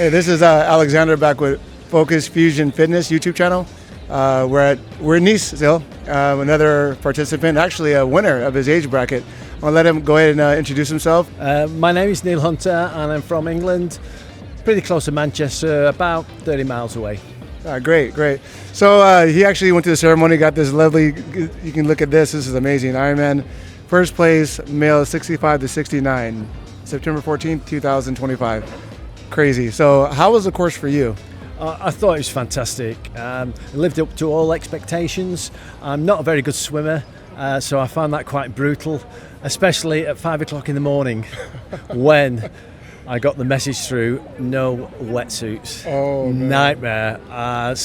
Hey, this is Alexander back with Focus Fusion Fitness YouTube channel. We're in Nice still. Another participant, actually a winner of his age bracket. I'll let him go ahead and introduce himself. My name is Neil Hunter and I'm from England, pretty close to Manchester, about 30 miles away. Great. So he actually went to the ceremony, got this lovely, you can look at this is amazing. Ironman, first place, male 65 to 69, September 14th, 2025. Crazy. So how was the course for you? I thought it was fantastic. It lived up to all expectations. I'm not a very good swimmer, so I found that quite brutal, especially at 5 o'clock in the morning when I got the message through, no wetsuits. Oh, man. Nightmare. I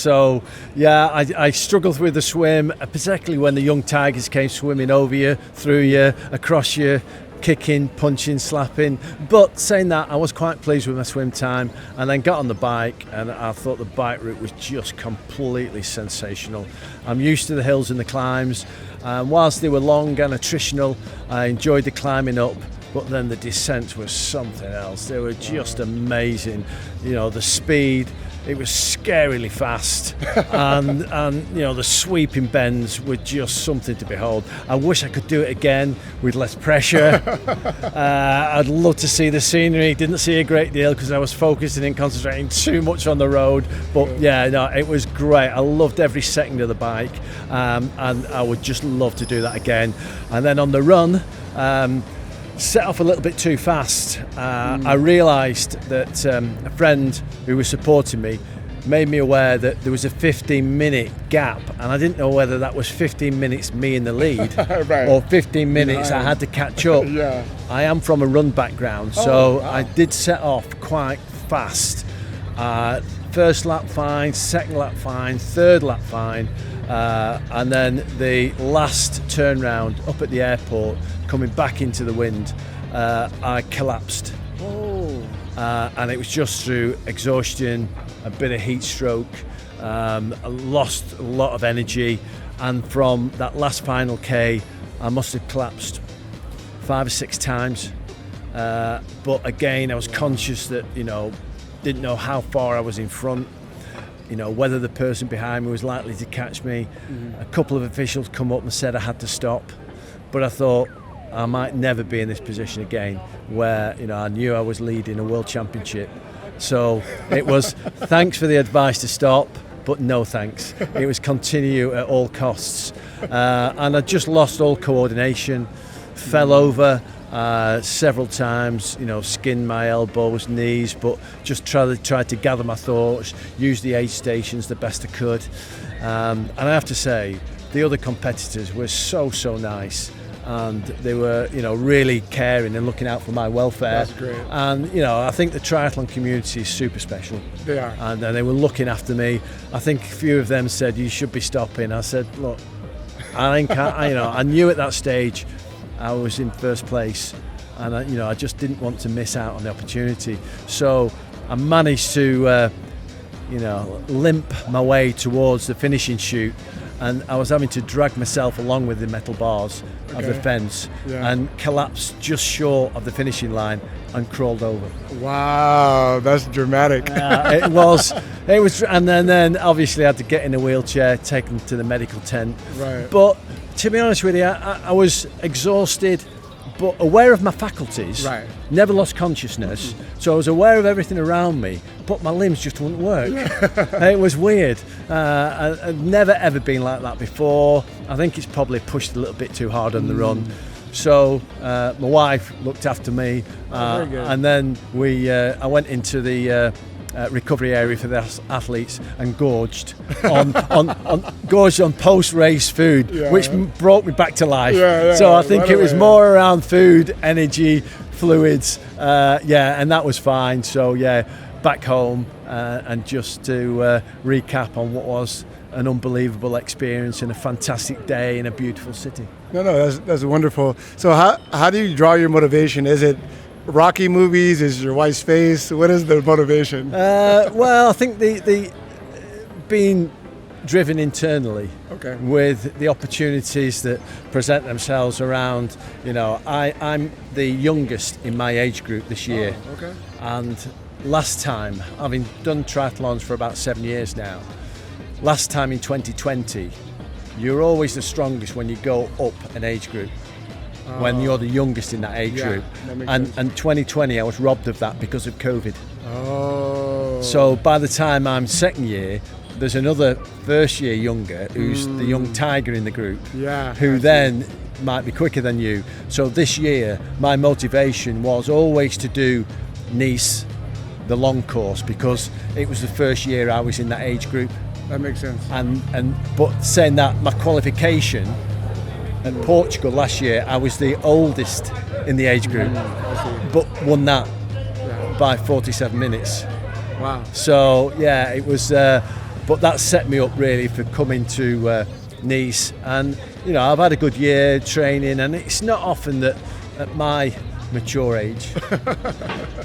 struggled with the swim, particularly when the young tigers came swimming over you, through you, across you, kicking, punching, slapping. But saying that, I was quite pleased with my swim time, and then got on the bike, and I thought the bike route was just completely sensational. I'm used to the hills and the climbs. Whilst they were long and attritional, I enjoyed the climbing up. But then the descents was something else. They were just amazing. You know, the speed, it was scarily fast. and the sweeping bends were just something to behold. I wish I could do it again with less pressure. I'd love to see the scenery. Didn't see a great deal because I was focusing and concentrating too much on the road. But it was great. I loved every second of the bike. And I would just love to do that again. And then on the run, set off a little bit too fast. I realised that a friend who was supporting me made me aware that there was a 15-minute gap, and I didn't know whether that was 15 minutes me in the lead right. or 15 minutes I had to catch up. Yeah. I am from a run background, so I did set off quite fast. First lap fine, second lap fine, third lap fine, and then the last turnaround up at the airport, coming back into the wind, I collapsed. And it was just through exhaustion, a bit of heat stroke, I lost a lot of energy, and from that last final K, I must have collapsed 5 or 6 times. But again, I was conscious that, didn't know how far I was in front, whether the person behind me was likely to catch me. A couple of officials come up and said I had to stop, but I thought I might never be in this position again where, I knew I was leading a world championship. So it was thanks for the advice to stop, but no thanks. It was continue at all costs. And I just lost all coordination, fell over several times, skinned my elbows, knees, but just tried to gather my thoughts, use the aid stations the best I could. And I have to say, the other competitors were so nice. And they were, really caring and looking out for my welfare. That's great. And, I think the triathlon community is super special. They are. And they were looking after me. I think a few of them said, you should be stopping. I said, look, I knew at that stage I was in first place. And, I just didn't want to miss out on the opportunity. So I managed to, limp my way towards the finishing chute. And I was having to drag myself along with the metal bars of the fence and collapsed just short of the finishing line and crawled over. Wow, that's dramatic. It was, and then obviously I had to get in a wheelchair, taken to the medical tent. Right. But to be honest with you, I was exhausted, but aware of my faculties. Right. Never lost consciousness, so I was aware of everything around me, but my limbs just wouldn't work. It was weird. I've never ever been like that before. I think it's probably pushed a little bit too hard on the run. So my wife looked after me, and then I went into the recovery area for the athletes and gorged on post-race food, which brought me back to life. So I think it was more around food, energy, fluids, and that was fine. So back home and just to recap on what was an unbelievable experience and a fantastic day in a beautiful city. No, that's wonderful. So how do you draw your motivation? Is it Rocky movies? Is your wife's face? What is the motivation? Well, I think the being driven internally with the opportunities that present themselves around. I'm the youngest in my age group this year, and last time, having done triathlons for about 7 years now, last time in 2020, you're always the strongest when you go up an age group, when you're the youngest in that age group. And 2020, I was robbed of that because of COVID. Oh. So by the time I'm second year, there's another first year younger who's the young tiger in the group, who then might be quicker than you. So this year, my motivation was always to do Nice, the long course, because it was the first year I was in that age group. That makes sense. But saying that, my qualification at Portugal last year, I was the oldest in the age group, but won that by 47 minutes. Wow. So yeah, it was. But that set me up really for coming to Nice, and I've had a good year training, and it's not often that at my mature age,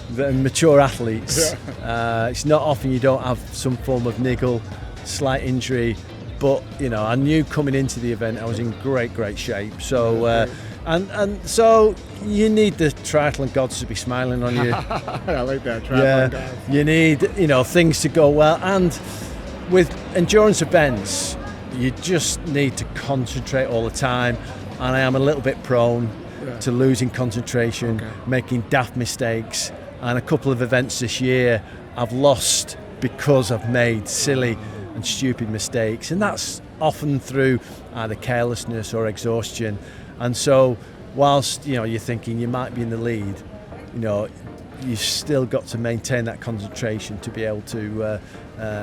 the mature athletes, it's not often you don't have some form of niggle, slight injury. But I knew coming into the event I was in great shape. So and so you need the triathlon gods to be smiling on you. I like that, triathlon gods. You need things to go well, and with endurance events you just need to concentrate all the time, and I am a little bit prone to losing concentration, making daft mistakes, and a couple of events this year I've lost because I've made silly and stupid mistakes, and that's often through either carelessness or exhaustion. And so whilst you're thinking you might be in the lead, you've still got to maintain that concentration to be able to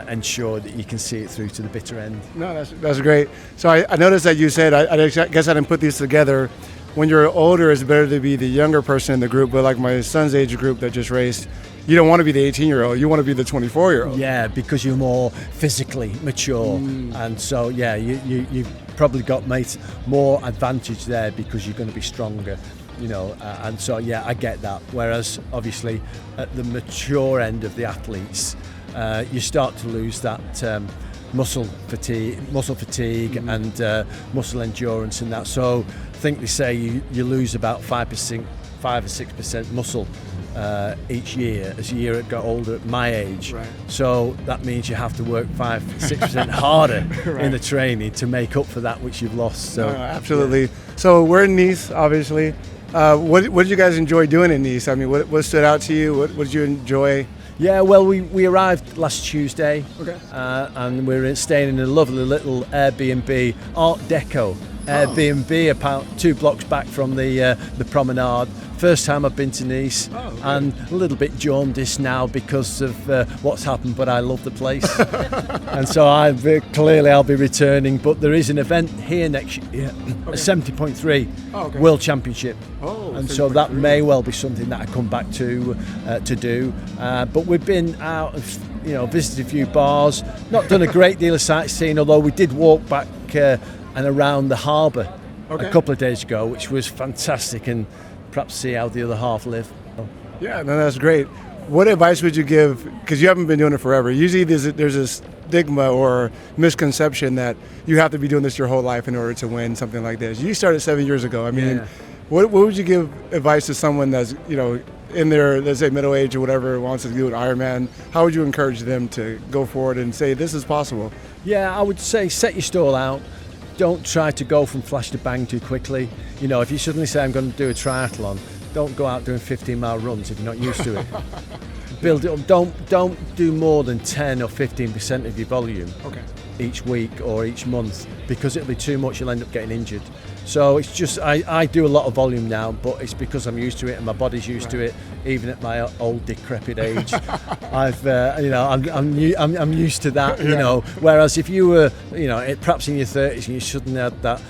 ensure that you can see it through to the bitter end. No, that's great. So I noticed that you said, I guess I didn't put these together, when you're older it's better to be the younger person in the group, but like my son's age group that just raced, you don't want to be the 18-year-old, you want to be the 24-year-old. Yeah, because you're more physically mature, and so you've probably got more advantage there because you're going to be stronger, and so I get that. Whereas obviously at the mature end of the athletes, you start to lose that muscle fatigue and muscle endurance and that. So I think they say you lose about 5 or 6% muscle each year as you got older at my age. Right. So that means you have to work 5-6% harder in the training to make up for that which you've lost. So absolutely. So we're in Nice, obviously. What did you guys enjoy doing in Nice? I mean, what stood out to you? What did you enjoy? Yeah, well, we arrived last Tuesday, and we're staying in a lovely little Airbnb, Art Deco Airbnb, about 2 blocks back from the promenade. First time I've been to Nice, and a little bit jaundiced now because of what's happened, but I love the place. And so I'll be returning, but there is an event here next year, a 70.3 World Championship, and so that may well be something that I come back to do. But we've been out, visited a few bars, not done a great deal of sightseeing, although we did walk back and around the harbour a couple of days ago, which was fantastic, and perhaps see how the other half live. Yeah, no, that's great. What advice would you give, because you haven't been doing it forever, usually there's a stigma or misconception that you have to be doing this your whole life in order to win something like this. You started 7 years ago. I mean, what would you give advice to someone that's, in their, let's say, middle age or whatever, wants to do an Ironman? How would you encourage them to go forward and say, this is possible? Yeah, I would say set your stall out. Don't try to go from flash to bang too quickly. If you suddenly say I'm going to do a triathlon, don't go out doing 15-mile runs if you're not used to it. Build it up. Don't do more than 10 or 15% of your volume each week or each month, because it'll be too much. You'll end up getting injured. So it's just I do a lot of volume now, but it's because I'm used to it and my body's used to it, even at my old decrepit age. I'm used to that. Whereas if you were perhaps in your 30s and you suddenly had that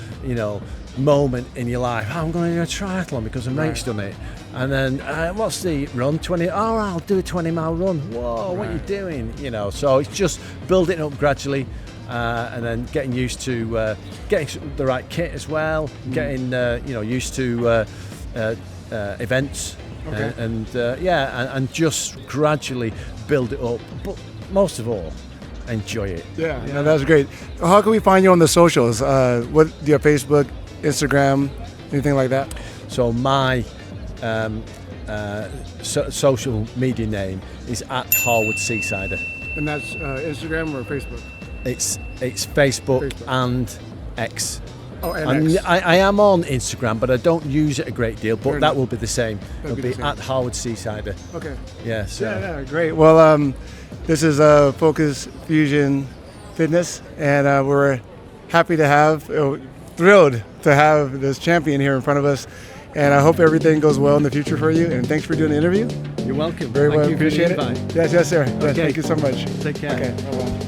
moment in your life, I'm going to do a triathlon because a mate's done it, and then what's the run? 20? Oh, I'll do a 20-mile run. Whoa, what are you doing? So it's just building it up gradually. And then getting used to getting the right kit as well, getting used to events, and just gradually build it up. But most of all, enjoy it. Yeah, no, that's great. How can we find you on the socials? What do you have? Facebook, Instagram, anything like that? So my social media name is at Harwood Seasider. And that's Instagram or Facebook? It's Facebook and X. Oh, and X. I am on Instagram, but I don't use it a great deal. But Fair that enough. will be the same. It'll be the same. at Harwood Seasider. Okay. Yeah. So. Yeah, great. Well, this is Focus Fusion Fitness, and we're happy to have, thrilled to have this champion here in front of us. And I hope everything goes well in the future for you. And thanks for doing the interview. You're welcome. Very well. Thank you for the Appreciate it. invite. Yes, sir. Yes, Okay. thank you so much. Take care. Okay. Bye-bye.